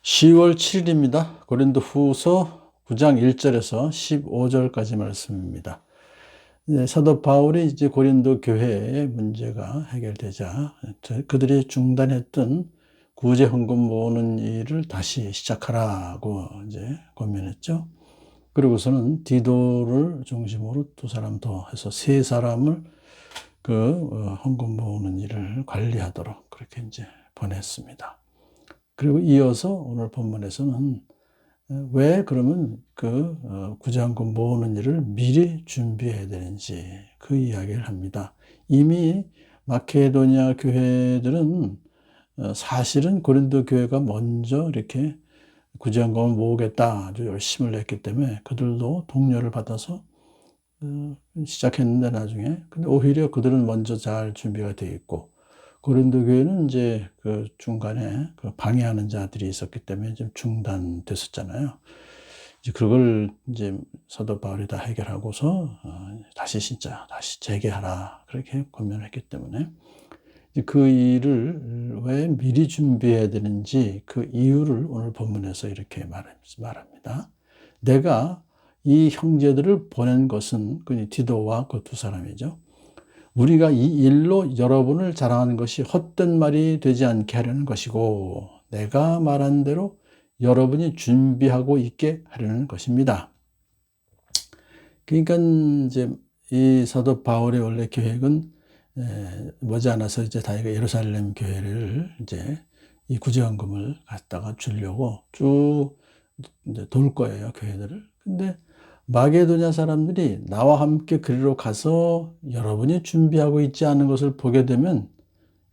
10월 7일입니다. 고린도후서 9장 1절에서 15절까지 말씀입니다. 사도 바울이 이제 고린도 교회의 문제가 해결되자 그들이 중단했던 구제 헌금 모으는 일을 다시 시작하라고 이제 권면했죠. 그리고서는 디도를 중심으로 두 사람 더 해서 세 사람을 헌금 모으는 일을 관리하도록 그렇게 이제 보냈습니다. 그리고 이어서 오늘 본문에서는 왜 그러면 구제헌금 모으는 일을 미리 준비해야 되는지 그 이야기를 합니다. 이미 마케도니아 교회들은 사실은 고린도 교회가 먼저 이렇게 구제헌금을 모으겠다 아주 열심을 냈기 때문에 그들도 동료를 받아서 시작했는데 나중에 근데 오히려 그들은 먼저 잘 준비가 되어 있고 고린도 교회는 이제 그 중간에 방해하는 자들이 있었기 때문에 좀 중단됐었잖아요. 이제 그걸 이제 사도 바울이 다 해결하고서 다시 재개하라 그렇게 권면을 했기 때문에 그 일을 왜 미리 준비해야 되는지 그 이유를 오늘 본문에서 이렇게 말합니다. 내가 이 형제들을 보낸 것은 그 디도와 그 두 사람이죠. 우리가 이 일로 여러분을 자랑하는 것이 헛된 말이 되지 않게 하려는 것이고 내가 말한 대로 여러분이 준비하고 있게 하려는 것입니다. 그러니까 이제 이 사도 바울의 원래 계획은 머지않아서 이제 다이가 예루살렘 교회를 이제 이 구제헌금을 갖다가 주려고 쭉 이제 돌 거예요, 교회들을. 근데 마게도냐 사람들이 나와 함께 그리로 가서 여러분이 준비하고 있지 않은 것을 보게 되면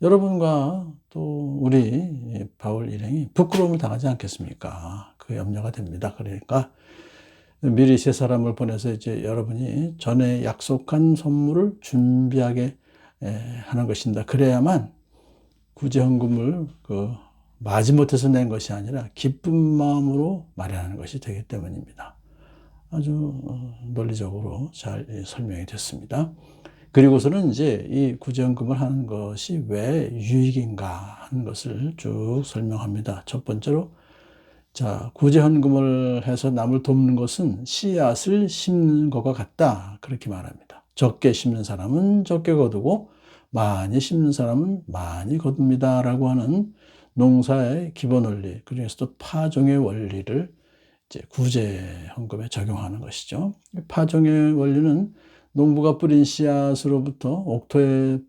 여러분과 또 우리 바울 일행이 부끄러움을 당하지 않겠습니까? 그 염려가 됩니다. 그러니까 미리 세 사람을 보내서 이제 여러분이 전에 약속한 선물을 준비하게 하는 것입니다. 그래야만 구제헌금을 마지못해서 낸 것이 아니라 기쁜 마음으로 마련하는 것이 되기 때문입니다. 아주 논리적으로 잘 설명이 됐습니다. 그리고서는 이제 이 구제헌금을 하는 것이 왜 유익인가 하는 것을 쭉 설명합니다. 첫 번째로 구제헌금을 해서 남을 돕는 것은 씨앗을 심는 것과 같다. 그렇게 말합니다. 적게 심는 사람은 적게 거두고 많이 심는 사람은 많이 거둡니다. 라고 하는 농사의 기본 원리, 그중에서도 파종의 원리를 이제 구제헌금에 적용하는 것이죠. 파종의 원리는 농부가 뿌린 씨앗으로부터 옥토에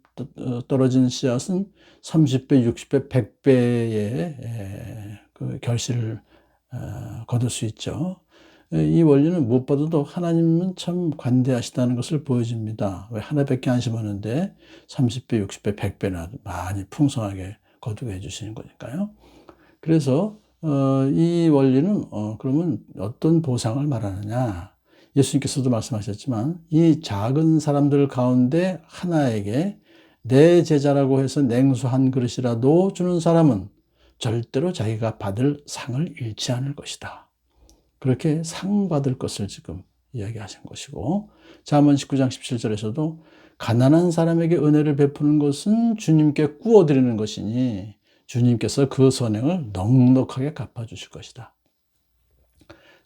떨어진 씨앗은 30배, 60배, 100배의 그 결실을 거둘 수 있죠. 이 원리는 무엇보다도 하나님은 참 관대하시다는 것을 보여줍니다. 왜 하나밖에 안 심었는데 30배, 60배, 100배나 많이 풍성하게 거두게 해주시는 거니까요. 그래서 이 원리는 그러면 어떤 보상을 말하느냐? 예수님께서도 말씀하셨지만 이 작은 사람들 가운데 하나에게 내 제자라고 해서 냉수 한 그릇이라도 주는 사람은 절대로 자기가 받을 상을 잃지 않을 것이다. 그렇게 상 받을 것을 지금 이야기하신 것이고 잠언 19장 17절에서도 가난한 사람에게 은혜를 베푸는 것은 주님께 구워드리는 것이니 주님께서 그 선행을 넉넉하게 갚아주실 것이다.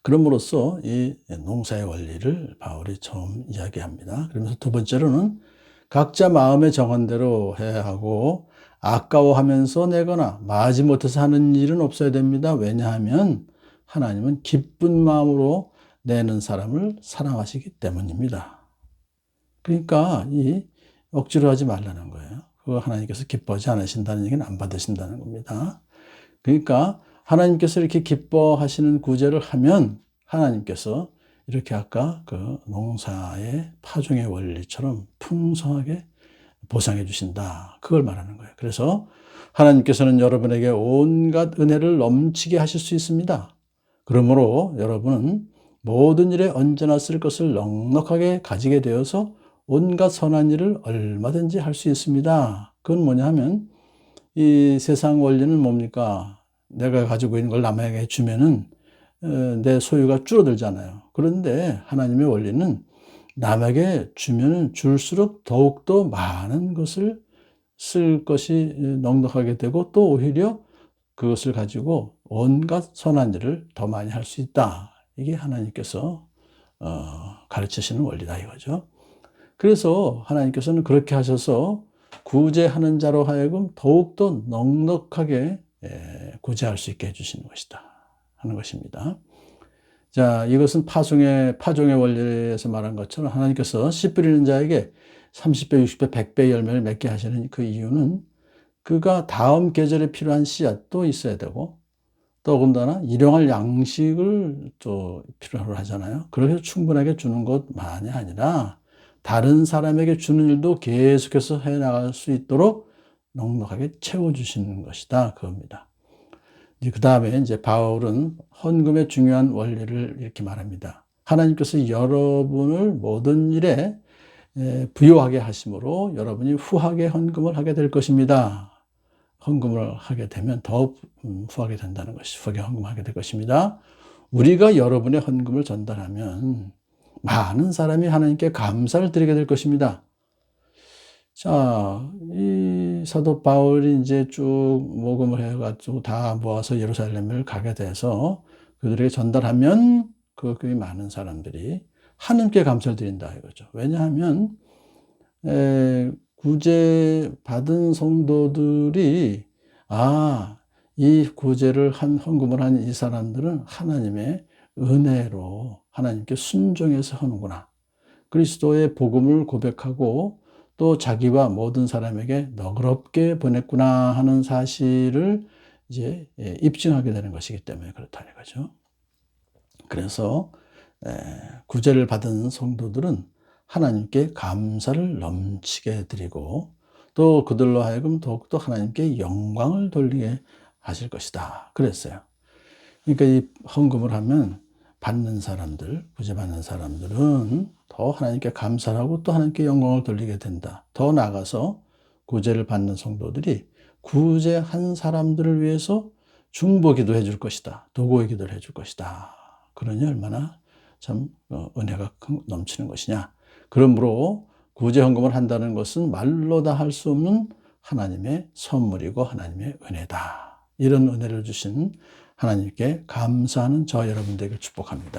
그럼으로써 이 농사의 원리를 바울이 처음 이야기합니다. 그러면서 두 번째로는 각자 마음에 정한 대로 해야 하고 아까워하면서 내거나 마지못해서 하는 일은 없어야 됩니다. 왜냐하면 하나님은 기쁜 마음으로 내는 사람을 사랑하시기 때문입니다. 그러니까 억지로 하지 말라는 거예요. 그거 하나님께서 기뻐하지 않으신다는 얘기는 안 받으신다는 겁니다. 그러니까 하나님께서 이렇게 기뻐하시는 구제를 하면 하나님께서 이렇게 아까 그 농사의 파종의 원리처럼 풍성하게 보상해 주신다. 그걸 말하는 거예요. 그래서 하나님께서는 여러분에게 온갖 은혜를 넘치게 하실 수 있습니다. 그러므로 여러분은 모든 일에 언제나 쓸 것을 넉넉하게 가지게 되어서 온갖 선한 일을 얼마든지 할 수 있습니다. 그건 뭐냐 하면 이 세상 원리는 뭡니까? 내가 가지고 있는 걸 남에게 주면은 내 소유가 줄어들잖아요. 그런데 하나님의 원리는 남에게 주면은 줄수록 더욱더 많은 것을 쓸 것이 넉넉하게 되고 또 오히려 그것을 가지고 온갖 선한 일을 더 많이 할 수 있다. 이게 하나님께서 가르치시는 원리다 이거죠. 그래서 하나님께서는 그렇게 하셔서 구제하는 자로 하여금 더욱더 넉넉하게 구제할 수 있게 해주시는 것이다 하는 것입니다. 자, 이것은 파종의 원리에서 말한 것처럼 하나님께서 씨 뿌리는 자에게 30배, 60배, 100배 열매를 맺게 하시는 그 이유는 그가 다음 계절에 필요한 씨앗도 있어야 되고 더군다나 일용할 양식을 또 필요로 하잖아요. 그래서 충분하게 주는 것만이 아니라 다른 사람에게 주는 일도 계속해서 해나갈 수 있도록 넉넉하게 채워주시는 것이다. 그겁니다. 그 다음에 이제 바울은 헌금의 중요한 원리를 이렇게 말합니다. 하나님께서 여러분을 모든 일에 부요하게 하심으로 여러분이 후하게 헌금을 하게 될 것입니다. 헌금을 하게 되면 더 후하게 된다는 것이, 후하게 헌금하게 될 것입니다. 우리가 여러분의 헌금을 전달하면 많은 사람이 하나님께 감사를 드리게 될 것입니다. 자, 이 사도 바울이 이제 쭉 모금을 해가지고 다 모아서 예루살렘을 가게 돼서 그들에게 전달하면 그 많은 사람들이 하나님께 감사를 드린다 이거죠. 왜냐하면 구제 받은 성도들이 이 구제를 헌금을 한 이 사람들은 하나님의 은혜로 하나님께 순종해서 하는구나. 그리스도의 복음을 고백하고 또 자기와 모든 사람에게 너그럽게 보냈구나 하는 사실을 이제 입증하게 되는 것이기 때문에 그렇다는 거죠. 그래서 구제를 받은 성도들은 하나님께 감사를 넘치게 드리고 또 그들로 하여금 더욱더 하나님께 영광을 돌리게 하실 것이다. 그랬어요. 그러니까 이 헌금을 하면 받는 사람들, 구제받는 사람들은 더 하나님께 감사를 하고 또 하나님께 영광을 돌리게 된다. 더 나아가서 구제를 받는 성도들이 구제한 사람들을 위해서 중보기도 해줄 것이다. 도구의 기도를 해줄 것이다. 그러니 얼마나 참 은혜가 넘치는 것이냐. 그러므로 구제 헌금을 한다는 것은 말로 다 할 수 없는 하나님의 선물이고 하나님의 은혜다. 이런 은혜를 주신 하나님께 감사하는 저 여러분 되길 축복합니다.